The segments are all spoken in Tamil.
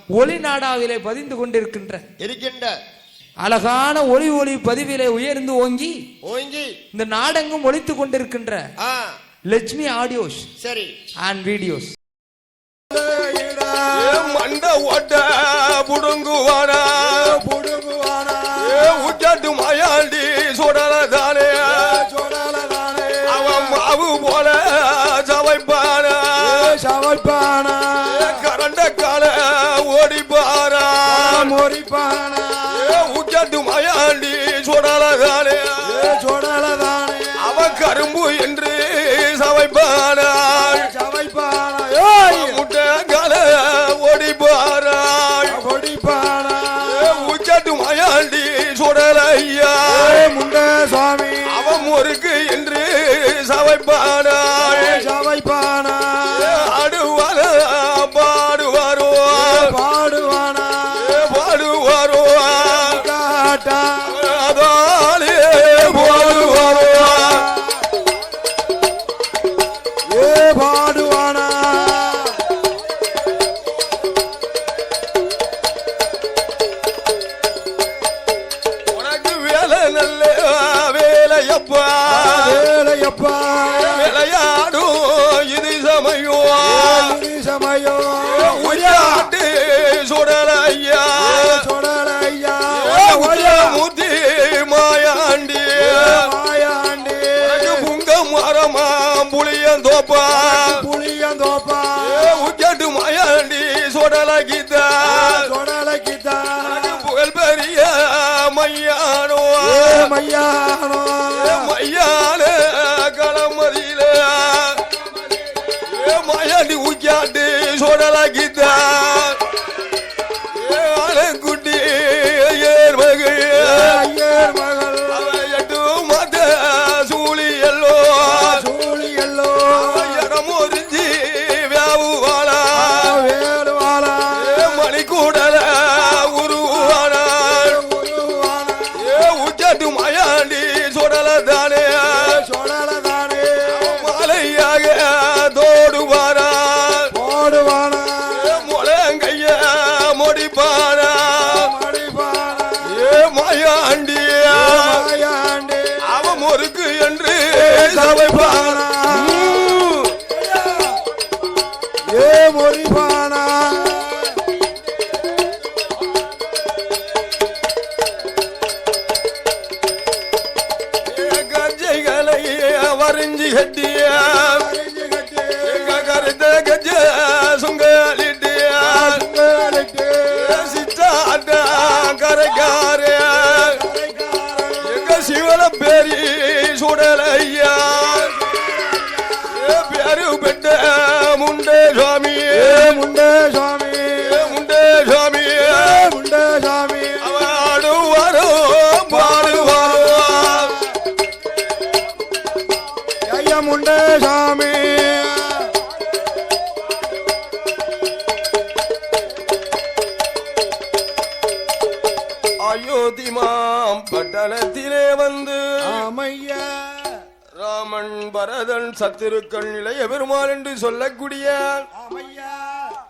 ஒளி நாடாவிலே பதிந்து கொண்டிருக்கின்ற அழகான ஒளி பதிவிலே உயர்ந்து ஓங்கி இந்த நாடெங்கும் ஒலித்துக் கொண்டிருக்கின்ற லட்சுமி ஆடியோஸ் சரி அண்ட் வீடியோஸ் மண்ட ஓட்ட புடுங்குவானா உச்சாட்டு மாயாண்டி சுடலதானே அவன் மாவு போல சவைப்பானா கரண்ட கால ஓடிப்பானா உச்சாட்டு மாயாண்டி சுடலதானே அவன் கரும்பு என்று சவைப்பானா முட்டை கால ஓடிப்பானா உச்சாட்டு மாயாண்டி சுடலையா முண்டை சுவாமி அவன் முறுக்கு என்று சவைப்பானா ஆடுவான பாடுவாரோ அதாலே போடுவாரோ பாடுவானா உனக்கு வேலை நல்ல வேலையப்பா விளையாடும் இது சமயம் உயாட்டு சுடலையா முத்தி மாயாண்டி புங்க மரமா புளியந்தோப்பா உச்சாட்டு மாயாண்டி சுடலகிதா புகழ் பெரிய மையானோ மையான களமதியில மாயாண்டி உச்சாட்டு சுடலகிதா குட்டி ஏர்மகள் எட்டு மத சூழி எல்லோ இடமொறிஞ்சி வியாவுவாளா மணிக்கூடல உருவானா உச்சாட்டு மாயாண்டி சுடலதானே மாலையாக தோடுவானா முழங்கைய முடிப்பானா மாயாண்டி அவன் முறுக்கு என்று சவைப்பானா மொழிபானா கஜைகளை வரைஞ்சி கட்டிய கருத்த கஜ சுங்கலிட்டிய சித்தாட்ட கரைக்கார எங்க சிவன பேரி சுடலையா பேரு பெட்ட முண்டே சுவாமி ஆடுவாரோ பாடுவாரோ முண்டே சாமி அயோத்திமாம் பட்டணத்திலே வந்து ஆமையா ராமன் பரதன் சத்திருக்கள் இளைய பெருமாள் என்று சொல்லக்கூடிய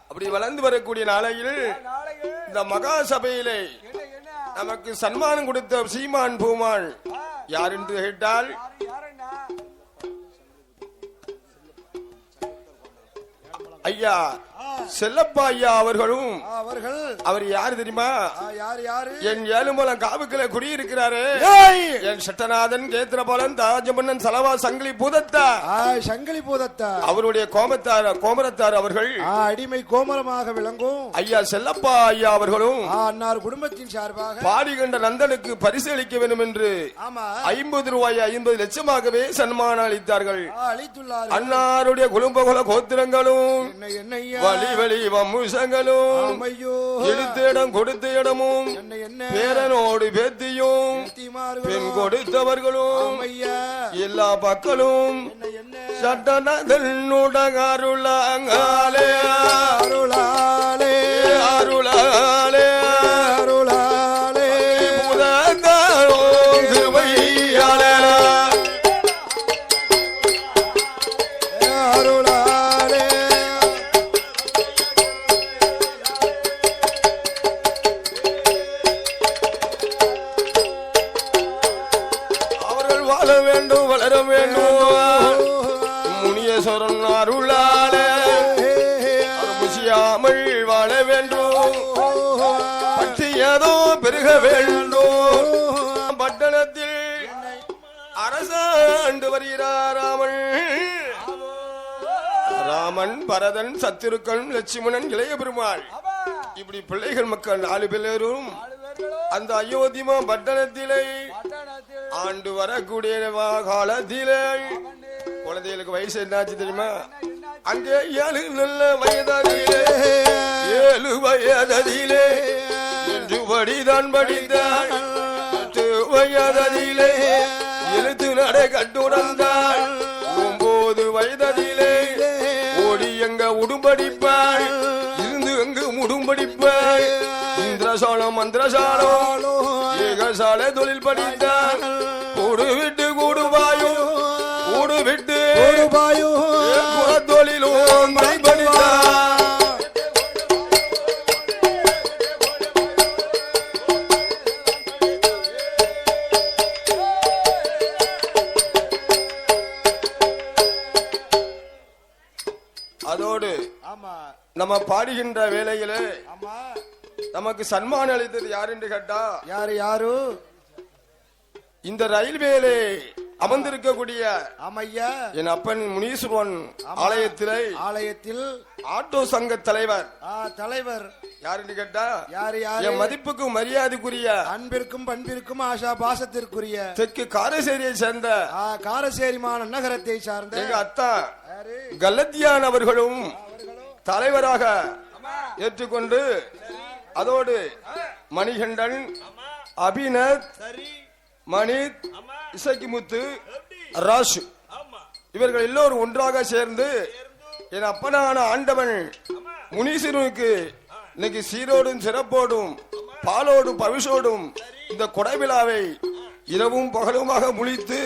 அப்படி வளர்ந்து வரக்கூடிய நாளையில் இந்த மகா சபையிலே நமக்கு சன்மானம் கொடுத்த சீமான் பூமான் யார் என்று கேட்டால் ஐயா செல்லப்பா ஐயா அவர்களும் அவர் யாரு தெரியுமா? என் ஏழுமலம் காவுக்குள்ள குடியிருக்கிறாரு என் சட்டநாதன் கேத்திரபாலன் தாஜமன்னன் சலவா சங்கிலி பூதத்தா அவருடைய கோமரத்தார் அவர்கள் அடிமை கோமரமாக விளங்கும் ஐயா செல்லப்பா ஐயா அவர்களும் அன்னார் குடும்பத்தின் சார்பாக பாடிகண்ட நந்தனுக்கு பரிசு அளிக்க வேண்டும் என்று 50 ரூபாய் 50 லட்சமாகவே சன்மானம் அளித்தார்கள். அன்னாருடைய குடும்பகுல கோத்திரங்களும் வழி வழி வம்சங்களும் எடுத்த இடம் கொடுத்த இடமும் பேரனோடு பேத்தியும் பெண் கொடுத்தவர்களும் எல்லா மக்களும் சட்டனதனுடைய அருளாங்காலே அருளாலே அருளாலே அருளாலே புதந்தாரோ திருவையாலே அருளாலே வேண்டும் பற்றி ஏதோ பெருக வேண்டும் பட்டணத்தில் அரசாண்டு வருகிறார் ராமன் பரதன் சத்திருக்கன் லட்சுமணன் இளைய பெருமாள் இப்படி பிள்ளைகள் மக்கள் 4 பேரும் அந்த அயோத்திமா பட்டணத்திலே ஆண்டு வரக்கூடிய காலத்திலே குழந்தைகளுக்கு வயசு என்னாச்சு தெரியுமா அங்கே 7 நல்ல வயதிலே 7 வயதிலே என்று படிதான் படித்தான் 8 வயதிலே எழுத்து நடை கட்டுணர்ந்தாள் 9 வயதிலே ஓடி எங்க உடும்படிப்பாள் இருந்து எங்கு முடும்படிப்பாள் இந்திரசாலம் மந்திரசாலம் ஏகசாலை தொழில் படித்தாள் கூடு விட்டு கூடுவாயோ கூடு விட்டு கூடுவாயோ தொழிலும் படித்தாள் அதோடு நம்ம பாடுகின்ற வேளையிலே நமக்கு சன்மானம் அளித்தது யார் என்று கேட்டா யாரு இந்த ரயில்வேலே அமர்ந்திருக்கக்கூடிய ஆமையா என் அப்பன் முனீஸ்வரன் ஆலயத்தில் ஆட்டோ சங்க தலைவர் யார் என்று கேட்டா என் மதிப்புக்கும் மரியாதைக்குரிய அன்பிற்கும் பண்பிற்கும் ஆஷா பாசத்திற்குரிய தெற்கு காரசேரியை சேர்ந்த காரசேரி நகரத்தை சார்ந்த எங்க அத்தா கல்லத்தியான் அவர்களும் தலைவராக ஏற்றுக்கொண்டு அதோடு மணிகண்டன் அபிநத் மணித் இசக்கிமுத்து ராசு இவர்கள் எல்லோரும் ஒன்றாக சேர்ந்து என் அப்பனான ஆண்டவன் முனீஸ்வரனுக்கு இன்னைக்கு சீரோடும் சிறப்போடும் பாலோடும் பவிஷோடும் இந்த கொடை விழாவை இரவும் பகலுமாக முழித்து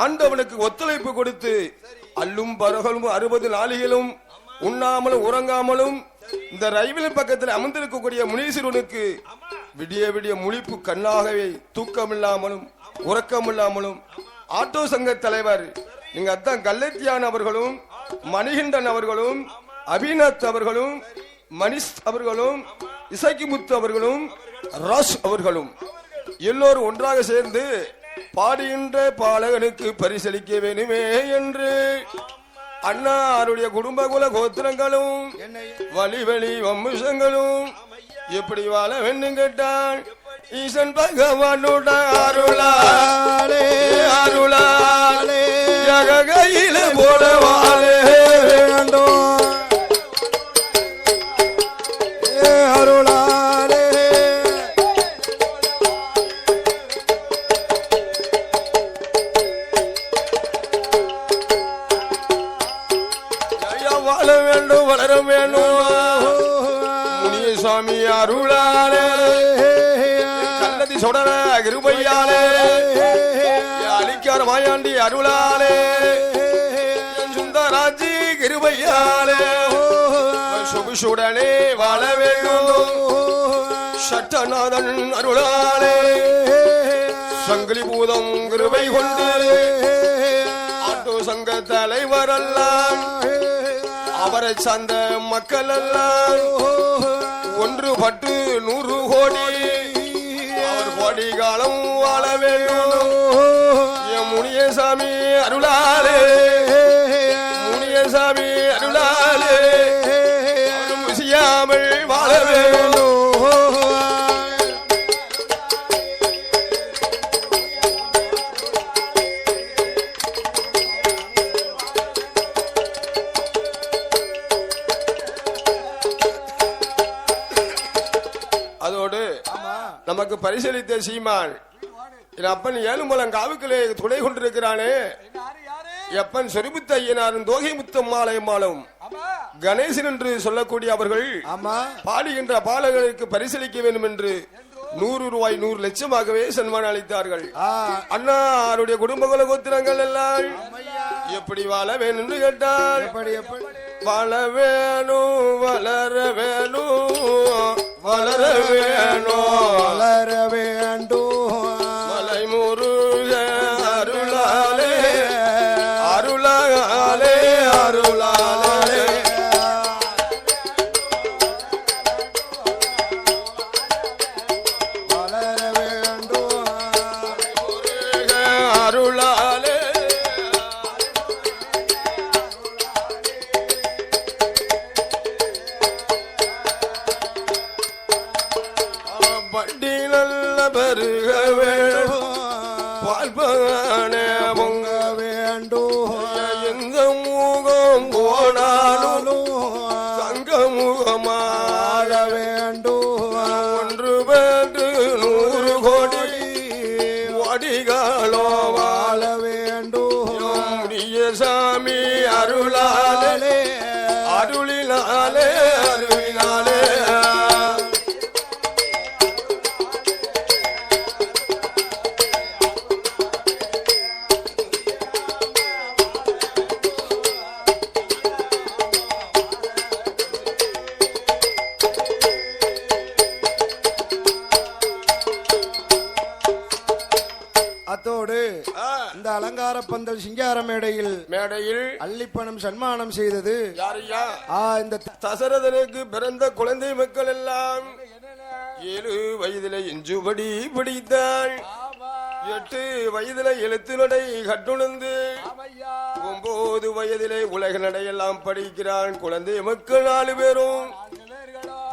ஆண்டவனுக்கு ஒத்துழைப்பு கொடுத்து அல்லும் பரகலும் 60 நாளிகளும் உண்ணாமலும் உறங்காமலும் இந்த ரயிலின் பக்கத்தில் அமர்ந்திருக்கக்கூடிய முனீஸ்வரனுக்கு விடிய விடிய முழிப்பு கண்ணாகவே தூக்கமில்லாமலும் உறக்கமில்லாமலும் ஆட்டோ சங்க தலைவர் எங்க அத்தான் கல்லத்தியான் அவர்களும் மணிகண்டன் அவர்களும் அபிநத் அவர்களும் மணிஷ் அவர்களும் இசக்கிமுத்து அவர்களும் ராஷ் அவர்களும் எல்லோரும் ஒன்றாக சேர்ந்து பாடுகின்ற பாலகனுக்கு பரிசளிக்க வேணுமே என்று அண்ணாருடைய குடும்ப குல கோத்திரங்களும் வழி வம்சங்களும் எப்படி வாழ வேண்டும் கேட்டான் ஈசன் பகவானோட அருளாலே அருளாலே கையில போடவாலே வேண்டும் அருளாலே வாழ வேண்டும் வளர வேண்டும் முனியசாமி அருளாலே கல்லதி சொடர கிருபையாலே அலிக்கார மாயாண்டி அருளாலே சுந்தராஜி கிருபையாலே சுபிசுடனே வாழ வேண்டும் சட்டநாதன் அருளாலே சங்கிலி பூதம் கிருபை கொண்டு ஆட்டோ சங்க தலைவர் எல்லாம் அவரை சார்ந்த மக்கள் எல்லாம் ஒன்றுபட்டு 100 கோடி அவர் கோடி காலம் வாழ வேண்டும் என் முனியசாமி அருளாலே முனியசாமி அருளாலே முசியாமல் வாழ வேண்டும் அதோடு நமக்கு பரிசளித்த சீமான் என் அப்பன் ஏழுமலம் காவுக்களே துணை கொண்டிருக்கிறானே எப்பன் சொரிமுத்த ஐயனாரும் தோகை முத்தம்மாளையம்மாளும் கணேசன் என்று சொல்லக்கூடிய அவர்கள் பாடுகின்ற பாலகர்களுக்கு பரிசளிக்க வேண்டும் என்று 100 ரூபாய் 100 லட்சமாகவே சன்மானம் அளித்தார்கள். அண்ணா அவருடைய குடும்ப குல கோத்திரங்கள் எல்லாம் எப்படி வாழ வேணும் என்று கேட்டால் வாழ வேணும் வளர வேணும் வளர வேணும் வளர வேண்டும் மலை முருக அருளாலே அருளாலே அருளாலே பட்டி நல்ல பெருக வேணும் பால்பான பொங்க வேண்டும் எந்த முகம் போனாலும் தங்க முகமாக வேண்டும் ஒன்று பெற்று 100 கோடி வடிகாலோ வாழ வேண்டும் முடிய சாமி அருளாலே அருளினாலே அருளினாலே அத்தோடு இந்த அலங்கார பந்தல் சிங்கார மேடையில் அள்ளிப்பணம் சன்மானம் செய்தது யாரையா இந்த தசரதனுக்கு பிறந்த குழந்தை மக்கள் எல்லாம் 7 வயதில இஞ்சுபடி பிடித்தாள் 8 வயதில எழுத்து நடை கட்டுணர்ந்து 9 வயதிலே உலக நடையெல்லாம் படிக்கிறான் குழந்தை மக்கள் 4 பேரும்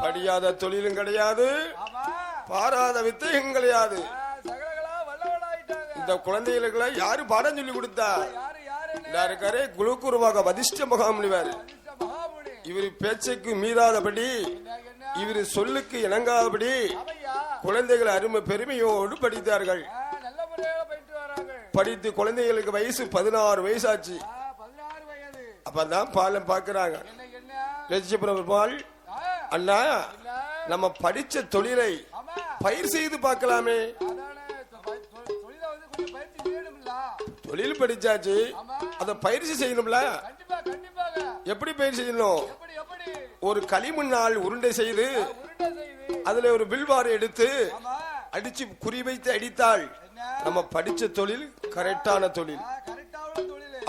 படியாத தொழிலும் கிடையாது பாராத வித்தையும் கிடையாது இந்த குழந்தைகளுக்கு யாரு பாடம் சொல்லி கொடுத்தா இருக்காரு குலுக்குருவாக வதிஷ்ட மகாமுனிவர் இவர் பேச்சுக்கு மீறாதபடி இவர் சொல்லுக்கு இணங்காதபடி குழந்தைகள் அருமை பெருமையோடு படித்தார்கள் படித்து குழந்தைகளுக்கு வயசு 16 வயசாச்சு அப்பதான் பாலம் பாக்குறாங்க லட்சுமி அண்ணா நம்ம படிச்ச தொழிலை பயிர் செய்து பார்க்கலாமே தொழில் படிச்சாச்சு அத பயிற்சி செய்யணும்ல எப்படி பயிற்சி செய்யணும் ஒரு களிமண்ணால் உருண்டை செய்து அதுல ஒரு வில்வாரை எடுத்து அடிச்சு குறி வைத்து அடித்தால் நம்ம படிச்ச தொழில் கரெக்டான தொழில்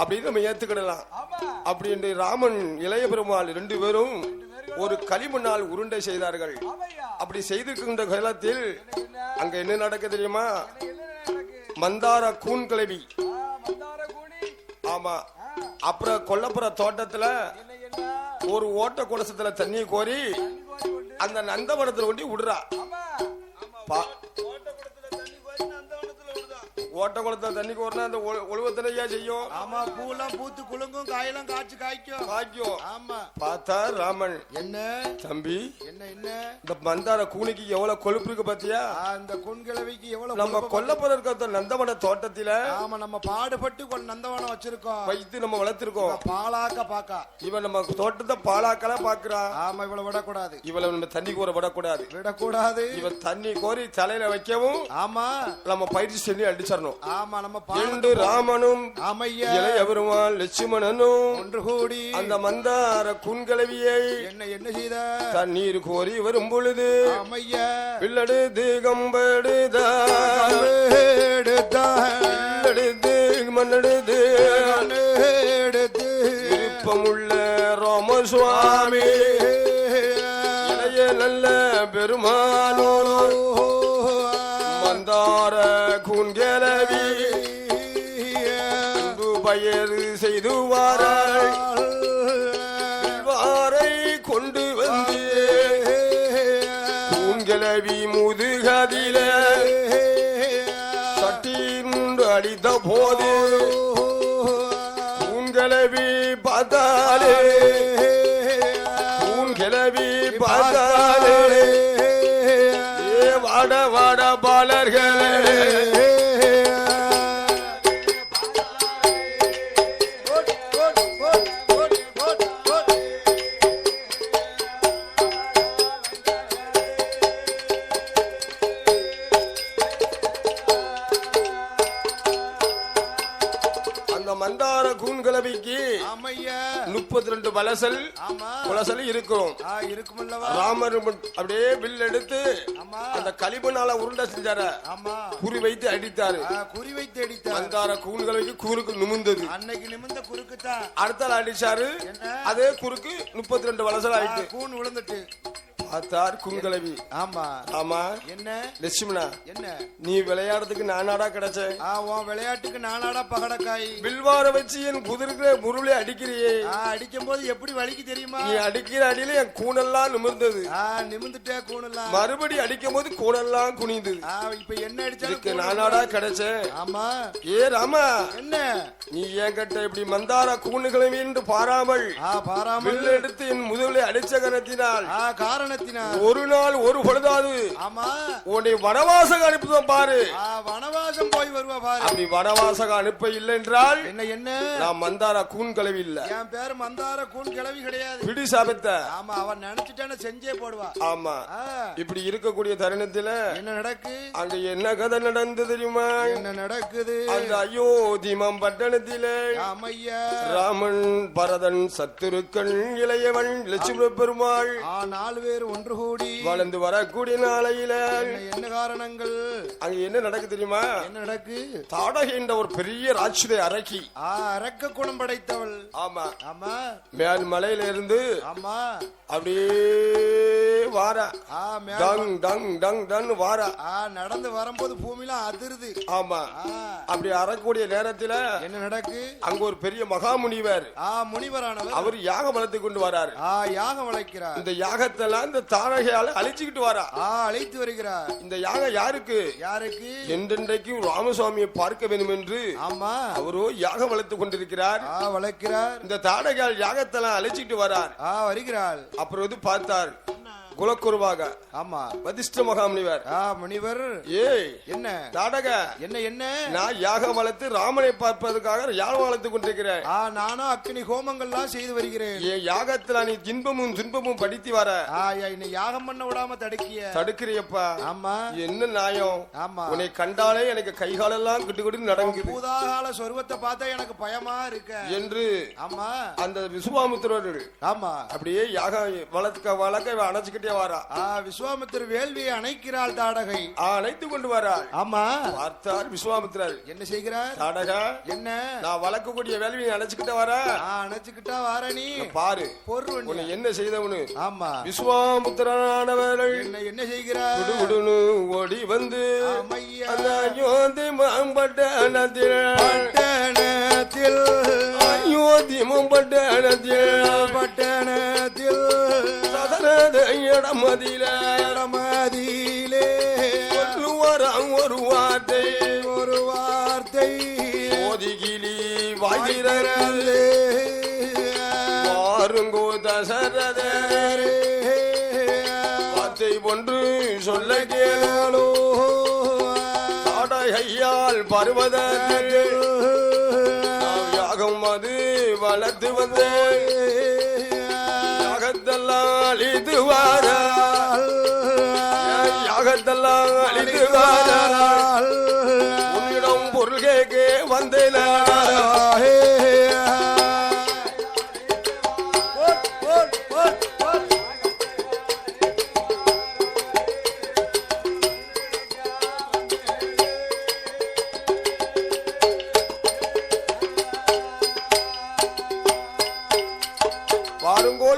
அப்படின்னு நம்ம ஏத்துக்கிடலாம் அப்படி என்று ராமன் இளைய பெருமாள் 2 பேரும் ஒரு களிமண்ணால் உருண்டை செய்தார்கள் அப்படி செய்திருக்கின்ற காலத்தில் அங்க என்ன நடக்க தெரியுமா மந்தார கூன் கிளவி ஆமா அப்புறம் கொல்லப்புற தோட்டத்துல ஒரு ஓட்ட குடசத்துல தண்ணி கோரி அந்த நந்தவனத்துல கொண்டு விடுறா ஓட்ட குளத்துல தண்ணி கோரினா அந்த ஒழுவத்திலையா செய்யும் ஆமா பூலாம் பூத்து குலுங்கும் காயெல்லாம் காய்க்கும் ஆமா பார்த்தா ராமன் என்ன தம்பி என்ன இந்த மந்தார கூனிக்கு எவ்வளவு கொழுப்பு இருக்கு பாத்தியா இந்த குன்கிழவிக்கு எவ்வளவு நம்ம கொல்லப்புற இருக்க நந்தவன தோட்டத்தில ஆமா நம்ம பாடுபட்டு நந்தவனம் வச்சிருக்கோம் வைத்து நம்ம வளர்த்திருக்கோம் பாலாக்க பாக்கா இவன் நம்ம தோட்டத்தை பாலாக்கலாம் பாக்குறா ஆமா இவளை விடக்கூடாது இவளை நம்ம தண்ணி கோர விடக்கூடாது இவன் தண்ணி கோரி தலையில வைக்கவும் ஆமா நம்ம பயிற்சி செஞ்சு அடிச்சிடணும் ஆமா நம்ம ராமனும் இளைய பெருமாள் லட்சுமணனும் ஒன்று கூடி அந்த மந்தார குன்கிழவியை என்ன செய்த தண்ணீர் கோரி வரும் பொழுது ஆமையா பிள்ளெடுத்து கம்பெடுத்து மண்ணெடுத்து விருப்பமுள்ள ராமசுவாமி இளைய நல்ல பெருமானோ மந்தார கூன்கிழவி பயிர் செய்து வாரை கொண்டு வந்து கூன்கிழவி முதுகதில சட்டீர் அடித்த போது கூன்கிழவி பார்த்தாலே வாட வாட பாலர்களே மந்தார கூன்கிழவிக்கு 32 வலசல் குலசல் இருக்கும். ராமர் அப்படியே வில் எடுத்து அந்த களிமண்ணால உருண்டை செஞ்சாரு. குறி வைத்து அடித்தாரு. மந்தார கூன்கிழவிக்கு குறுக்கு நிமிர்ந்தது. அன்னைக்கு நிமிர்ந்த குறுக்கு தான் அடுத்தால அடிச்சாரு. அதே குறுக்கு 32 வலசல் ஆயிட்டு. கூன் விழுந்துட்டு ஆத்தார் குங்கிழவி. ஆமா ஆமா என்ன லட்சுமணா, என்ன நீ விளையாடுறதுக்கு நானாடா கிடைச்சேன். உன் விளையாட்டுக்கு நானாடா பகடக்காய். வில்வார வச்சு என் குதிர்கிற முருளை அடிக்கிறியே. அடிக்கும் போது எப்படி வலிக்கு தெரியுமா? நீ அடிக்கிற அடியில என் கூணெல்லாம் நிமிர்ந்தது. நிமிர்ந்துட்டே கூணெல்லாம். மறுபடி அடிக்கும் போது கூணெல்லாம் குனிந்தது. இப்ப என்ன அடிச்சாலும் நானாடா கிடைச்சேன். ஆமா ஏ ராமா, என்ன நீ என் கிட்ட இப்படி மந்தார கூணுகிழமை என்று பாராமல் எடுத்து என் முதலை அடிச்ச காரணத்தினால் ஒரு நாள் ஒரு பொழுதாது உன்னை வனவாசக அனுப்புதான் பாரு. வனவாசம் போய் வருவா பாரு. அப்படி வனவாசக அனுப்ப இல்லை என்றால் என்ன என்ன நான் மந்தார கூண் கிழவி இல்ல. என் பேரு மந்தார கூண் கிழவி கிடையாது. பிடி சாபத்தை. ஆமா, அவன் நினைச்சிட்டான செஞ்சே போடுவா. ஆமா, இப்படி இருக்கக்கூடிய தருணத்துல என்ன நடக்கு? அங்க என்ன கதை நடந்தது தெரியுமா? என்ன நடக்குது? அந்த அயோத்திமம் பட்டணத்திலே ராமன் பரதன் சத்துருக்கன் இளையவன் லட்சுமண பெருமாள் 4 பேர் ஒன்று கூடி வளர்ந்து வரக்கூடிய நாளையில என்ன காரணங்கள் அங்க என்ன நடக்கு தெரியுமா? என்ன நடக்கு? தாடகை என்ற ஒரு பெரிய ராட்சதை அரக்கி, அரக்க குணம் படைத்தவள். ஆமா ஆமா, மேல் மலையில இருந்து ஆமா அப்படியே வாரா. டங் டங் டங் டங் வாரா. நடந்து வரும்போது பூமிலாம் அதிருது. ஆமா, அப்படி அறக்கூடிய நேரத்துல என்ன நடக்கு? அங்க ஒரு பெரிய மகாமுனிவர், முனிவரானவர், அவர் யாகம் வளர்த்து கொண்டு வராரு. யாகம் வளர்க்கிறார். இந்த யாகத்தெல்லாம் இந்த தாரகையால அழிச்சுக்கிட்டு வரா. அழைத்து வருகிறார். இந்த யாகம் யாருக்கு? யாருக்கு? என்றென்றைக்கும் ராமசுவாமியை பார்க்க வேண்டும் என்று ஆமா அவரோ யாகம் வளர்த்து கொண்டிருக்கிறார். வளர்க்கிறார். இந்த தாரகையால் யாகத்தெல்லாம் அழிச்சுக்கிட்டு வரார். வருகிறார். அப்புறம் வந்து பார்த்தார் குலக்குருவாக. ஆமா, வதிஷ்ட மகாமுனிவர். முனிவர், ஏய் என்ன தாடக, என்ன என்ன? நான் யாகம் வளர்த்து ராமனை பார்ப்பதற்காக யாகம் வளர்த்து கொண்டிருக்கிறேன். நானும் அக்னி ஹோமங்கள்லாம் செய்து வருகிறேன். என் யாகத்துல நீ இன்பமும் துன்பமும் படித்து வர என்னை யாகம் பண்ண விடாம தடுக்கிறியப்பா. ஆமா, என்ன நியாயம்? ஆமா, உன்னை கண்டாலே எனக்கு கைகாலெல்லாம் கிட்டு கிட்டு நடங்குது. பூதாகால சொருவத்தை பார்த்தா எனக்கு பயமா இருக்கு என்று ஆமா அந்த விசுவாமித்திரர்கள் ஆமா அப்படியே யாகம் வளர்க்க அணைச்சுக்கிட்டே வாரா. விஸ்வாமித்திர வேள்வியை அணைக்கிறாள் தாடகை. அணைத்து கொண்டு வராள். ஆமா, பார்த்தார் விஸ்வாமித்திரர். என்ன செய்கிறார்? தாடகா, என்ன நான் வளர்க்கக்கூடிய வேள்வியை அணைச்சுக்கிட்ட வர. அணைச்சுக்கிட்டா வர நீ பாரு உன்னை என்ன செய்தவனு? ஆமா, விஸ்வாமித்திரனானவர்கள் என்ன செய்கிறார்? குடுகுடுன்னு ஓடி வந்து அயோத்தி மாம்பட்டணத்தில் அயோத்தி பட்டணத்தில் இடமதிலே சொல்லுவாராம் ஒரு வார்த்தை ஒதுகிலி வாயிரே பாருங்கோ தசரதரே வார்த்தை ஒன்று சொல்ல கேளோ. தாடகையால் பருவதத்தில் யாகம் அது வளர்த்து வந்தேன். யாகத்தெல்லாம் அழித்து வாரால், யாகத்தெல்லாம் அழித்து வாரால், உன்னிடம் பொருள் கேட்க வந்தேன்.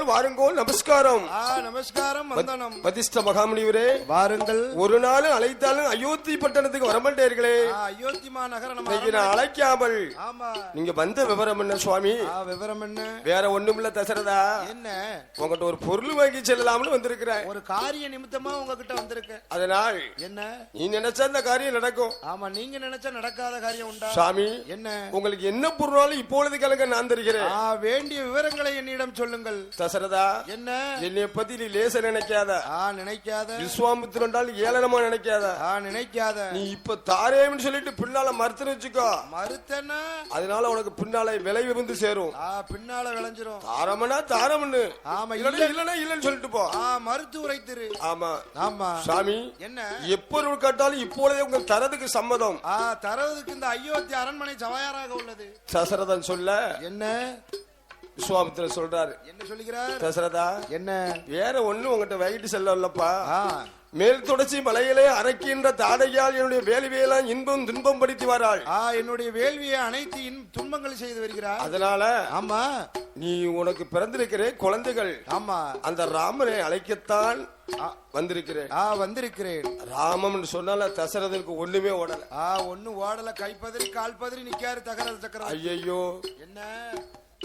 வாருங்கோல், நமஸ்காரம். நமஸ்காரம், வந்தனம். வதிஷ்ட மகாமுனிவரே, வாருங்கள். ஒரு நாள் அழைத்தாலும் அயோத்தி பட்டணத்துக்கு வரமாட்டீர்களே. அயோத்தி மாநகரம் நான் அழைக்காமல் நீங்க வந்த விவரம் என்ன சுவாமி? விவரம் என்ன? வேற ஒண்ணும் இல்ல தசரதா. என்ன? உங்ககிட்ட ஒரு பொருள் வாங்கி செல்லலாம்னு வந்திருக்கிறேன். ஒரு காரிய நிமித்தமா உங்ககிட்ட வந்திருக்கேன். அதனால் என்ன? நீ நினைச்சா அந்த காரியம் நடக்கும். ஆமா, நீங்க நினைச்சா நடக்காத காரியம் உண்டா? சாமி, என்ன? உங்களுக்கு என்ன பொருளாலும் இப்பொழுது கலங்க நான் தருகிறேன். வேண்டிய விவரங்களை என்னிடம் சொல்லுங்கள். தசரதா, என்ன? என்னை பத்தி நீ லேச நினைக்காத. நினைக்காத. விஸ்வாமித்திரன் ஏளனமா நினைக்காத. நினைக்காத. நீ இப்ப தாரேன்னு சொல்லிட்டு பின்னால மறுத்து வச்சுக்கோ. மறுத்தனா அதனால உனக்கு பின்னால விளைவு வந்து சேரும். பின்னால விளைஞ்சிரும். தாரமனா தாரம்னு. ஆமா, இல்லன்னா இல்லன்னு சொல்லிட்டு போ. மறுத்து உரைத்திரு. ஆமா ஆமா. சாமி, என்ன? எப்பொருள் கேட்டாலும் இப்பொழுதே உங்க தரதுக்கு சம்மதம். தரதுக்கு இந்த அயோத்தி அரண்மனை சவாயராக உள்ளது. தசரதன் சொல்ல என்ன? விஸ்வாமித்திரர் சொல்றாரு. என்ன சொல்லுகிறார்? தசரதா, என்ன? வேற ஒண்ணு உங்ககிட்ட வைகிட்டு செல்லப்பா. மேல் தொடர்ச்சி மலையிலே அரைக்கின்ற தாடையால் என்னுடைய வேள்வியெல்லாம் இன்பம் துன்பம் படித்து வராள். என்னுடைய வேள்வியை அனைத்து துன்பங்களை செய்து வருகிறார். அதனால ஆமா நீ உனக்கு பிறந்திருக்கிற குழந்தைகள். ஆமா. அந்த ராமனை அழைக்கத்தான் வந்திருக்கிறேன். வந்திருக்கிறேன். ராமன் சொன்னால தசரதனுக்கு ஒண்ணுமே ஓடல. ஒண்ணு ஓடல. கைப்பதிரி கால் பதிரி நிக்காரு தகர சக்கரம். ஐயோ என்ன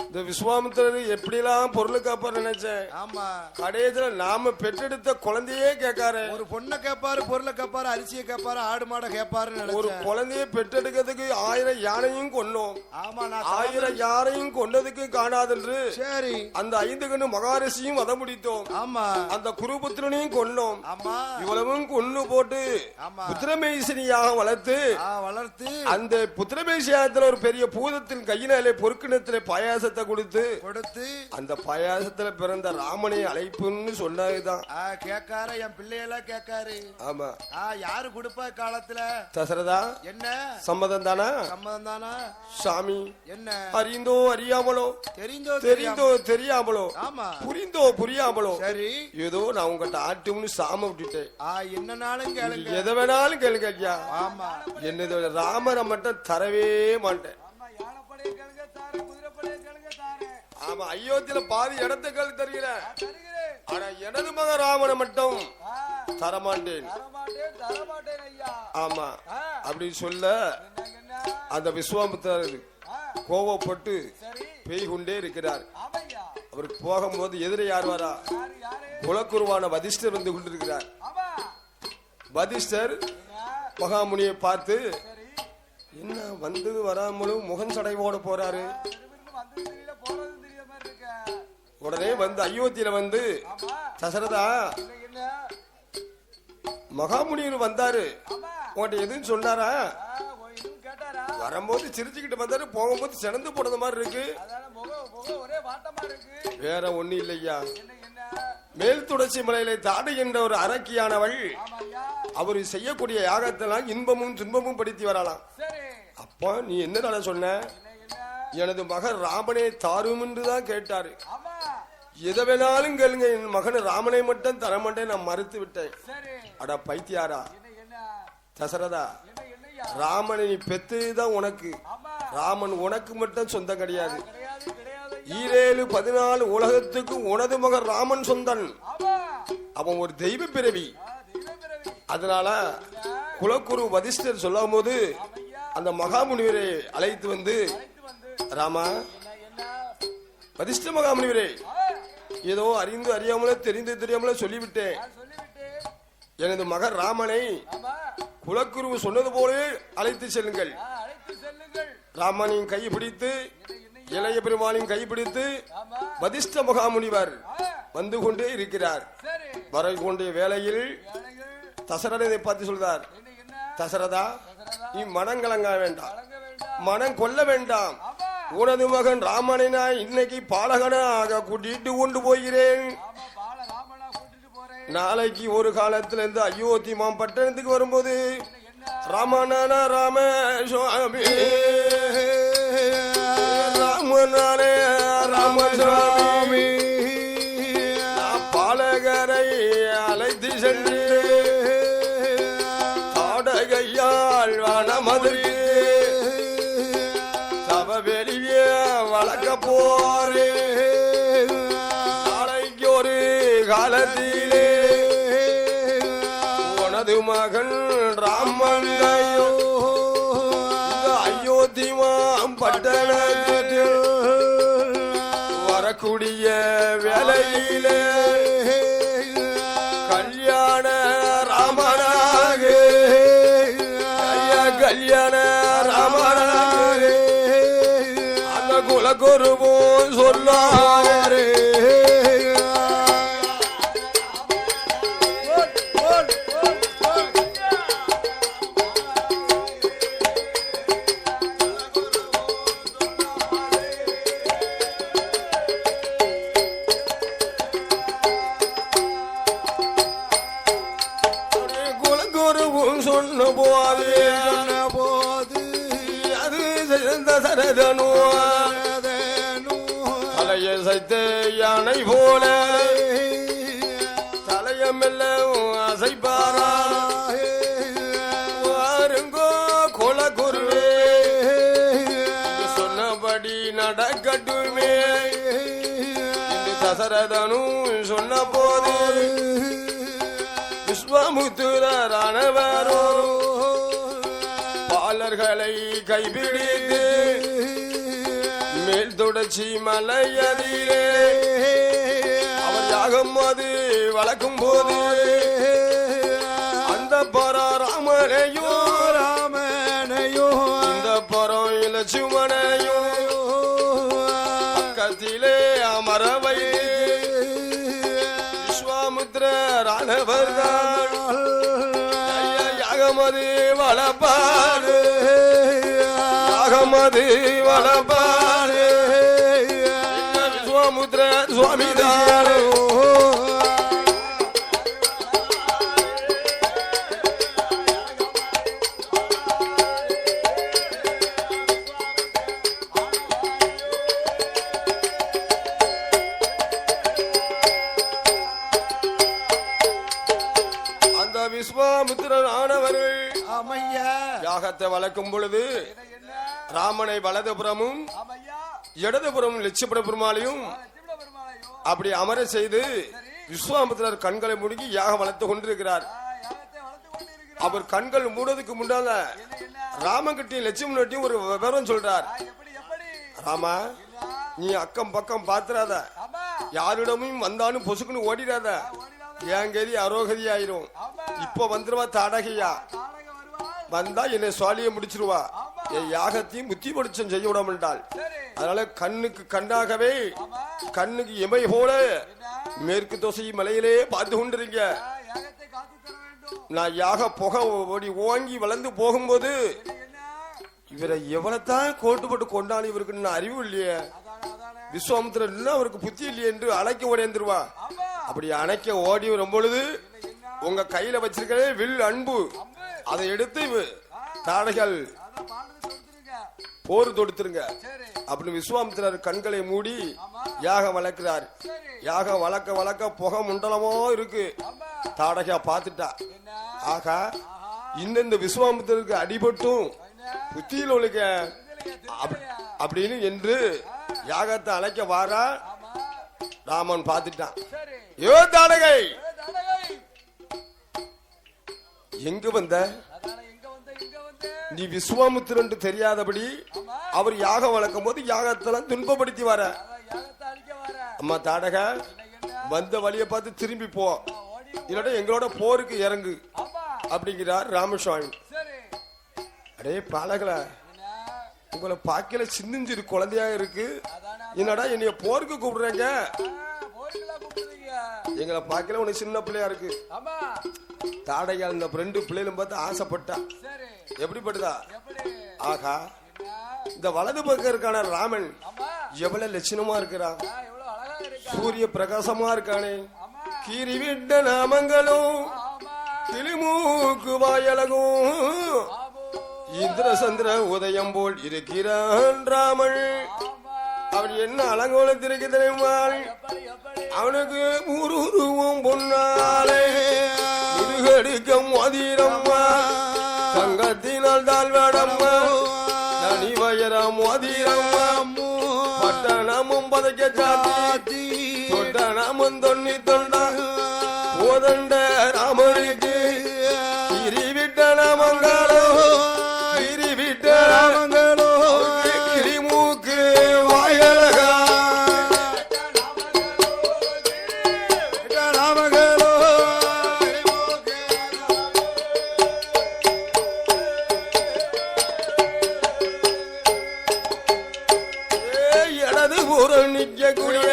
இந்த விஸ்வாமித்திரர் எப்படிலாம் பொருள் காப்பாரு நினைச்சேன். ஆமா. கடைசியில நாம பெற்றெடுத்த குழந்தையே கேட்காரு. ஒரு பொண்ணை கேட்பாரு, பொருளை கேட்பாரு, அரிசியை கேட்பாரு, ஆடு மாடை கேட்பாரு. ஒரு குழந்தைய பெற்றெடுக்கிறதுக்கு 1000 யானையும் கொன்னோம். ஆமா. 1000 யானையும் கொண்டதுக்கு காணாதென்று சரி அந்த 5 கண்ணு மகாரிஷியும் வத முடித்தோம். ஆமா. அந்த குருபுத்திரனையும் கொன்னோம். ஆமா. இவ்வளவும் கொன்னு போட்டு புத்திரமேசினியாக வளர்த்து அந்த புத்திரமேசியத்துல ஒரு பெரிய பூதத்தின் கையினாலே பொறுக்கிணத்திலே பாயாச கொடுத்து அந்த பாயாசத்துல பிறந்த ராமனை அழைப்புன்னு சொன்னதுதான் கேட்காரு. என் பிள்ளையெல்லாம் கேட்காரு. ஆமா. யாரு கொடுப்பா காலத்துல? தசரதா. என்ன சம்மதம் தானா? சம்மதம் தானா? சாமி என்ன அறிந்தோ அறியாமலோ, தெரிந்தோ தெரியாமலோ, ஆமா புரிந்தோ புரியாமலோ, சரி ஏதோ நான் உங்ககிட்ட ஆட்டும்னு சாம விட்டுட்டேன். என்னனாலும் கேளுங்க, எதை வேணாலும் கேளுங்க ஐயா. ஆமா. என்னது ராமரை மட்டும் தரவே மாட்டேன். ஆமா. அயோத்தியில பாதி இடத்துக்கள் தெரியல. ஆனா எனது மக ராமனை மட்டும் தரமாட்டேன். ஆமா. அப்படி சொல்ல அந்த விஸ்வாமித்திரர் கோவப்பட்டு பேய் கொண்டே இருக்கிறார். அவர் போகும்போது எதிரே யார் வரா? குலக்குருவான வதிஷ்டர் வந்து கொண்டிருக்கிறார். வதிஷ்டர் மகாமுனியை பார்த்து என்ன வந்தது வராமலும் முகன் சடைவோட போறாரு. உடனே வந்து அயோத்தியில வந்து தசரதா மகாமுனிவர் வந்தாரு, உன்கிட்ட எதுன்னு சொன்னாரா? வரும்போது சிரிச்சுக்கிட்டு வந்தாரு, போகும்போது சிறந்து போனது மாதிரி இருக்கு. வேற ஒண்ணு இல்லையா. மேல் தொடர்ச்சி மலையில தாடுகின்ற ஒரு அரக்கியானவள் அவரு செய்யக்கூடிய யாகத்தெல்லாம் இன்பமும் துன்பமும் படுத்தி வரலாம். அப்ப நீ என்ன சொன்ன? எனது மகன் ராமனை தாரும் என்றுதான் கேட்டாரு. எதை வேணாலும் கேளுங்க, என் மகன் ராமனை மட்டும் தரமாட்டேன் நான் மறுத்து விட்டேன். அடா பைத்தியாரா தசரதா, ராமனை நீ பெத்துதான் உனக்கு. ராமன் உனக்கு மட்டும் சொந்தம் கிடையாது. 14 உலகத்துக்கு உனது மகன் ராமன் சொந்தன். அவன் ஒரு தெய்வ பிறவி. அதனால குலக்குரு வதிஷ்டர் சொல்லும் போது அந்த மகாமுனிவரை அழைத்து வந்து, ராமா வதிஷ்ட மகாமுனிவரே, ஏதோ அறிந்து அறியாமல தெரிந்து தெரியாமல சொல்லிவிட்டேன். எனது மகன் ராமனை குலக்குரு சொன்னது போல அழைத்து செல்லுங்கள். ராமனின் கை பிடித்து இளைய பெருமானின் கை பிடித்து வதிஷ்ட மகாமுனிவர் வந்து கொண்டே இருக்கிறார். வர கொண்டே வேளையில் தசரதை பார்த்து சொல்றார், தசரதா நீ மனம் கலங்க வேண்டாம், மனம் கொல்ல வேண்டாம். உனது மகன் ராமனை நான் இன்னைக்கு பாலகனாக கூட்டிட்டு கொண்டு போகிறேன். நாளைக்கு ஒரு காலத்துல இருந்து அயோத்தி பட்டணத்துக்கு வரும்போது ராமனான ராம சுவாமி, ராமனானே ராமசுவாமி, பாலகரை அழைத்து சென்று தாடகையால் வனமதுக்கு வெளியே வளர்க்க போறே. நாளைக்கு ஒரு காலத்திலே உனது மகன் ராமன் அயோத்தி பட்டணத்தில் வரக்கூடிய வேலையிலே கல்யாண ராமனாக, கல்யாண ராமனாக குலகுருவோ சொல்லாரே. குலகுருவும் சொன்ன போது அது தசரதனோ சைத்த யானை போல தலையமெல்ல அசைப்பாரா. வாருங்கோ குலகுருவே, சொன்னபடி நடக்கட்டுமே. நாரதனும் சொன்ன போது விஸ்வாமுத்திரரானவரோ பாலர்களை கைபிடித்து மேல் தொடர்ச்சி மலையதிலே அவர் யாகம் அது வளர்க்கும் போது அந்த பராமனையோ இந்த பரம் இலட்சுமனையோ பக்கத்திலே அமர வைத்து விஸ்வாமுத்திரரானவர்கள் யாகமது வளப்பாரு யாகமது வளப்பாரு விஸ்வாமுத்திர சுவாமிதாரோ விஸ்வாமுத்திரரானவர்கள் யாகத்தை வளர்க்கும் பொழுது ராமனை வலதுபுறமும் இடதுபுறமும் லட்சுமண பெருமாளையும் அப்படி அமர செய்து விஸ்வாமுத்திரர் கண்களை மூடி யாகம் வளர்த்து கொண்டிருக்கிறார். அவர் கண்கள் மூடுறதுக்கு முன்னால ராமகிட்டையும் லட்சுமணட்டையும் ஒரு விவரம் சொல்றார். ராமா, நீ அக்கம் பக்கம் பாத்துறாத, யாரிடமும் வந்தாலும் பொசுக்குன்னு ஓடிடாத, என் கதி அரோகதி ஆயிரும். இப்ப வந்துருவா தாடகையா, வந்தா என்னை சுவாலிய முடிச்சிருவா, என் யாகத்தையும் புத்தி படிச்சம் செய்ய விட மாட்டாள். அதனால கண்ணுக்கு கண்ணாகவே கண்ணுக்கு இமை போல மேற்கு தோசை மலையிலே பார்த்து கொண்டிருங்க. நான் யாக புகை ஓடி ஓங்கி வளர்ந்து போகும்போது இவரை எவ்வளவுதான் கோட்டுப்பட்டு கொண்டாலும் இவருக்கு அறிவு இல்லையே, விஸ்வாமுத்திரன் அவருக்கு புத்தி இல்லையே என்று அணைக்க ஓடிந்துருவா. அப்படி அணைக்க ஓடி வரும் பொழுது உங்க கையில வச்சிருக்க வில் அன்பு அதை எடுத்து தாடைகள் போர் தொடுத்துருங்க அப்படின்னு விஸ்வாமித்திரர் கண்களை மூடி யாகம் வளர்க்கிறார். யாகம் வளர்க்க வளர்க்க புகை முண்டலமோ இருக்கு. தாடகையா பாத்துட்டா, ஆகா இந்த விஸ்வாமித்திரருக்கு அடிபட்டும் புத்தியில் ஒழுக்க அப்படின்னு என்று யாகத்தை அழைக்க வாரா. ராமன் பாத்துட்டான், யோ தாடகை எங்க வந்த, நீ விஸ்வாமித்திரன் தெரியாதபடி அவர் யாகம் வளர்க்கும் போது யாகத்தெல்லாம் துன்பப்படுத்தி வர. அம்மா தாடக, வந்த வழியை பார்த்து திரும்பி போ, இல்ல எங்களோட போருக்கு இறங்கு அப்படிங்கிறார் ராமசுவாமி. அடே பாலகல, உங்களை பாக்கல சின்னஞ்சிறு குழந்தையா இருக்கு, என்னடா என்னைய போருக்கு கூப்பிடுறீங்க? எங்களை பாக்கல உனக்கு சின்ன பிள்ளையா இருக்கு. தாடையால் இந்த 2 பிள்ளைகளும் பார்த்து ஆசைப்பட்டா. எப்படிப்பட்டதா? ஆகா, இந்த வலது பக்கம் இருக்கான ராமன் எவ்வளவு லட்சணமா இருக்கிறான், சூரிய பிரகாசமா இருக்கானே, கீரி விட்ட நாமங்களும் கிளிமூக்கு வாயழகும் இந்திர சந்திர உதயம் போல் இருக்கிறான் ராமன். அவன் என்ன அலங்கோலத்திற்கு தெரியுமா? அவனுக்கு உருவம் பொன்னாலே முருகடிக்க மோதிரம்மா, தங்கத்தினால் தாழ்வடம்மா, தனி வயர மோதிரம்மா, பட்டணமும் பதைக்க சாத்தி தொட்டணமும் தொன்னி தொண்டா போதண்ட ராமனுக்கு கிரிவிட்ட நாமங்களோ கிரிவிட்ட நாமங்களோ கிளிமூக்கு வாயழகா நாமங்களோ இடது பூர நிற்கக்கூடிய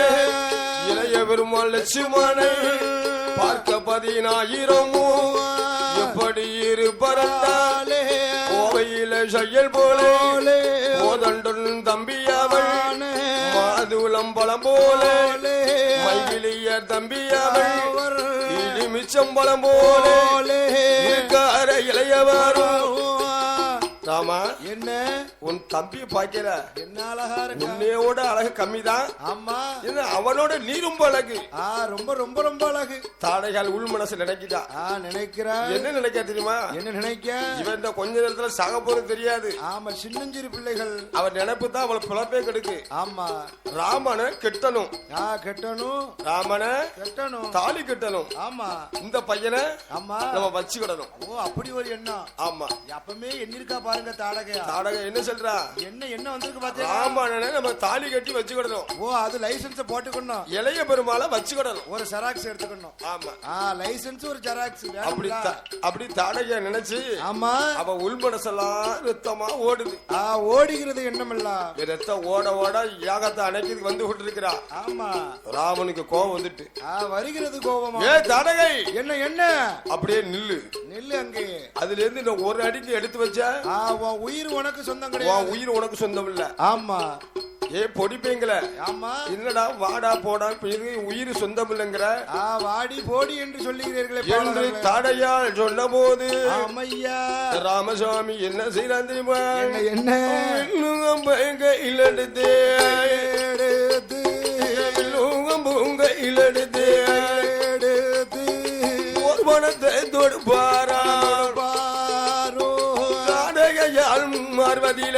இளைய பெருமாள் லட்சுமணை பார்க்க 10,000 எப்படி இருப்பரத்தாலே கோவையில செயல் போலே கோதண்டன் தம்பியவள் மாதுளம் பழம் போலே மைகிலிய தம்பியவள் இடிமிச்சம் பழம் போலே இளையவரும் ராமா என்ன உன் தம்பி பாக்கல என்ன அழகா இருக்கு. உன்னையோட அழகு கம்மிதான். ஆமா அவனோட நீ ரொம்ப அழகு. ரொம்ப ரொம்ப ரொம்ப அழகு. தாடைகள் உள் மனசு நினைக்கிட்டா. நினைக்கிறா. என்ன நினைக்க தெரியுமா? என்ன நினைக்க? இவன் இந்த கொஞ்ச நேரத்துல சாக போறது தெரியாது. ஆமா சின்னஞ்சிறு பிள்ளைகள். அவன் நினைப்பு தான் அவளை பிழப்பே கெடுக்கு. ஆமா ராமனை கெட்டணும். கெட்டணும். ராமனை கெட்டணும். தாலி கெட்டணும். ஆமா இந்த பையனை ஆமா நம்ம வச்சுக்கிடணும். ஓ அப்படி ஒரு எண்ணம். ஆமா அப்பமே எண்ணிருக்கா பாருங்க தாடகையா. தாடகை என்ன சொல்றா? என்ன வந்திருக்கு பாத்தீங்களா? ராமனை நம்ம தாலி கட்டி வச்சுக்கிடணும். ஓ அது லைசன்ஸ் போட்டுக்கணும். இளைய பெருமாளை வச்சுக்கிடணும். ஒரு ஜெராக்ஸ் எடுத்துக்கணும். ஆமா லைசன்ஸ் ஒரு ஜெராக்ஸ். அப்படி தாடகையா நினைச்சு ஆமா அவ உள் மனசெல்லாம் ரத்தமா ஓடுது. ஓடுகிறது எண்ணமெல்லாம். ரத்தம் ஓட ஓட யாகத்தை அணைக்கிறதுக்கு வந்து கொண்டு இருக்கிறா. ஆமா ராமனுக்கு கோபம் வந்துட்டு வருகிறது கோபமா. தாடகை என்ன என்ன அப்படியே நில்லு நில்லு அங்கே. அதுல இருந்து இந்த ஒரு அடிக்கு எடுத்து வச்ச உயிர் உனக்கு சொந்தம் கிடையாது. உயிர் உனக்கு சொந்தம் இல்ல. ஆமா பொடிப்பீங்கள. ஆமா என்னடா வாடா போடா உயிர் சொந்தம் இல்லைங்கிற. வாடி போடி என்று சொல்லுகிறீர்களே என்று தாடையால் சொன்ன போது ஐயா ராமசாமி என்ன செய்யலாம் தெரியுமா? என்ன இல்லெடுத்து பூங்க இல்லெடுத்து ஒரு மனத்தை தொடுப்பாரா தாடகையால் மார்வதில